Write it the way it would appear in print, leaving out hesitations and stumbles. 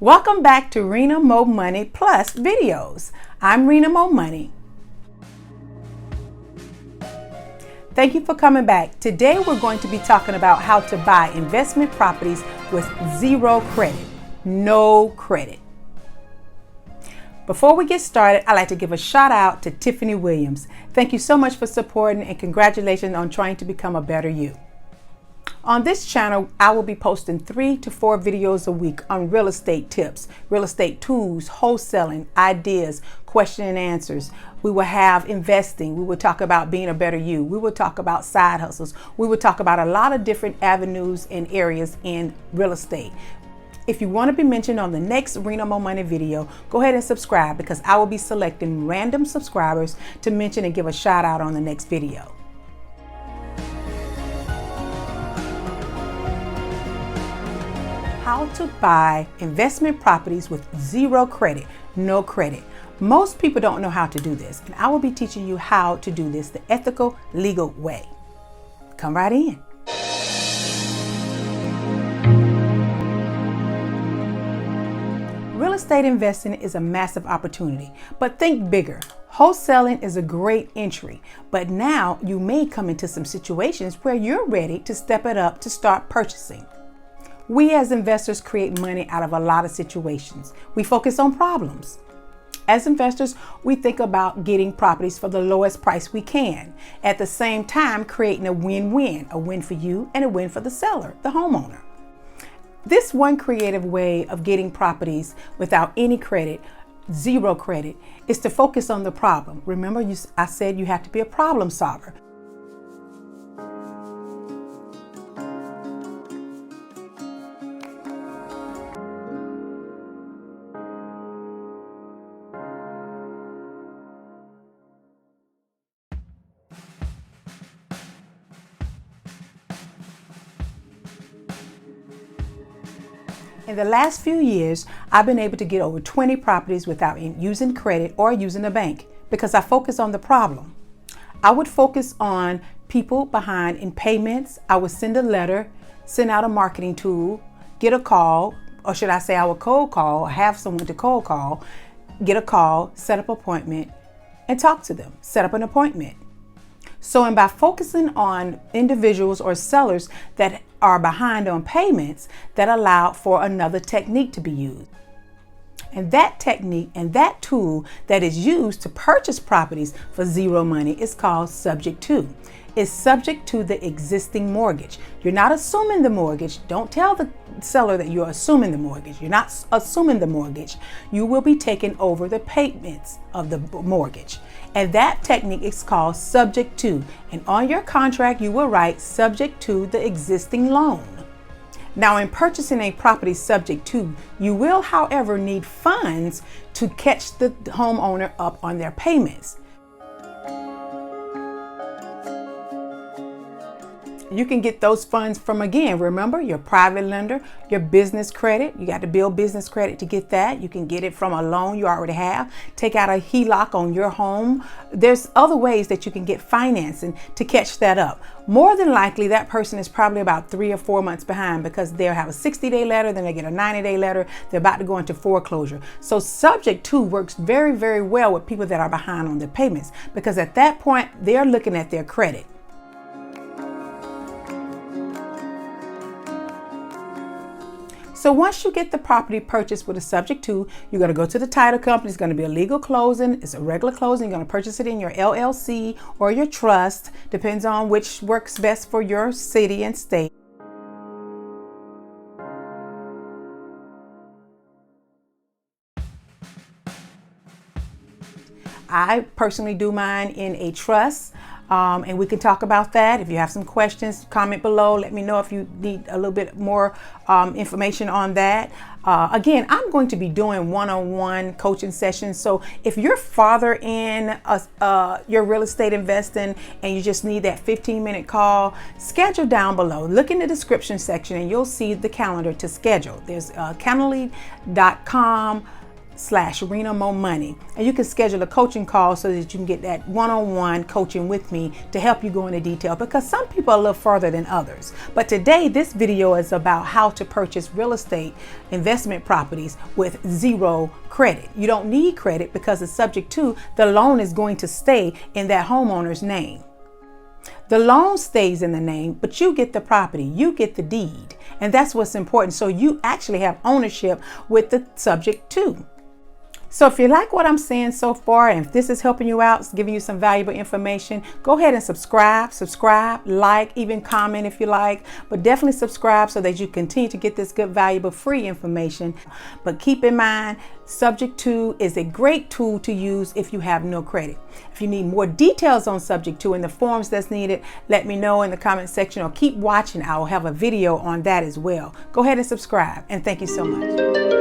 Welcome back to Rena MoMoney Plus videos. I'm Rena MoMoney. Thank you for coming back. Today we're going to be talking about how to buy investment properties with zero credit, no credit. Before we get started, I'd like to give a shout out to Tiffany Williams. Thank you so much for supporting and congratulations on trying to become a better you. On this channel, I will be posting 3 to 4 videos a week on real estate tips, real estate tools, wholesaling, ideas, question and answers. We will have investing. We will talk about being a better you. We will talk about side hustles. We will talk about a lot of different avenues and areas in real estate. If you want to be mentioned on the next Rena MoMoney video, go ahead and subscribe because I will be selecting random subscribers to mention and give a shout out on the next video. How to buy investment properties with zero credit, no credit. Most people don't know how to do this, and I will be teaching you how to do this the ethical, legal way. Come right in. Real estate investing is a massive opportunity, but think bigger. Wholesaling is a great entry, but now you may come into some situations where you're ready to step it up to start purchasing. We as investors create money out of a lot of situations. We focus on problems. As investors, we think about getting properties for the lowest price we can. At the same time, creating a win-win, a win for you and a win for the seller, the homeowner. This one creative way of getting properties without any credit, zero credit, is to focus on the problem. Remember, I said you have to be a problem solver. In the last few years, I've been able to get over 20 properties without using credit or using a bank because I focus on the problem. I would focus on people behind in payments. I would send a letter, send out a marketing tool, get a call, or should I say I would cold call, or have someone to cold call, get a call, set up an appointment, and talk to them, set up an appointment. So, and by focusing on individuals or sellers that are behind on payments, that allow for another technique to be used. And that technique and that tool that is used to purchase properties for zero money is called subject to. It's subject to the existing mortgage. You're not assuming the mortgage. Don't tell the seller that you're assuming the mortgage. You're not assuming the mortgage. You will be taking over the payments of the mortgage. And that technique is called subject to. And on your contract, you will write subject to the existing loan. Now, in purchasing a property subject to, you will, however, need funds to catch the homeowner up on their payments. You can get those funds from, again, remember, your private lender, your business credit. You got to build business credit to get that. You can get it from a loan you already have. Take out a HELOC on your home. There's other ways that you can get financing to catch that up. More than likely, that person is probably about 3 or 4 months behind because they'll have a 60-day letter, then they get a 90-day letter. They're about to go into foreclosure. So subject to works very, very well with people that are behind on their payments because at that point, they're looking at their credit. So once you get the property purchased with a subject to, you're going to go to the title company. It's going to be a legal closing. It's a regular closing. You're going to purchase it in your LLC or your trust. Depends on which works best for your city and state. I personally do mine in a trust. And we can talk about that. If you have some questions, comment below. Let me know if you need a little bit more information on that. Again, I'm going to be doing one-on-one coaching sessions. So if you're farther in your real estate investing and you just need that 15-minute call, schedule down below. Look in the description section and you'll see the calendar to schedule. There's calendly.com Rena MoMoney. And you can schedule a coaching call so that you can get that one-on-one coaching with me to help you go into detail, because some people are a little further than others. But today, this video is about how to purchase real estate investment properties with zero credit. You don't need credit because it's subject to the loan is going to stay in that homeowner's name. The loan stays in the name, but you get the property, you get the deed. And that's what's important. So you actually have ownership with the subject to. So if you like what I'm saying so far, and if this is helping you out, giving you some valuable information, go ahead and subscribe, like, even comment if you like, but definitely subscribe so that you continue to get this good, valuable, free information. But keep in mind, subject to is a great tool to use if you have no credit. If you need more details on subject to and the forms that's needed, let me know in the comment section, or keep watching. I will have a video on that as well. Go ahead and subscribe, and thank you so much.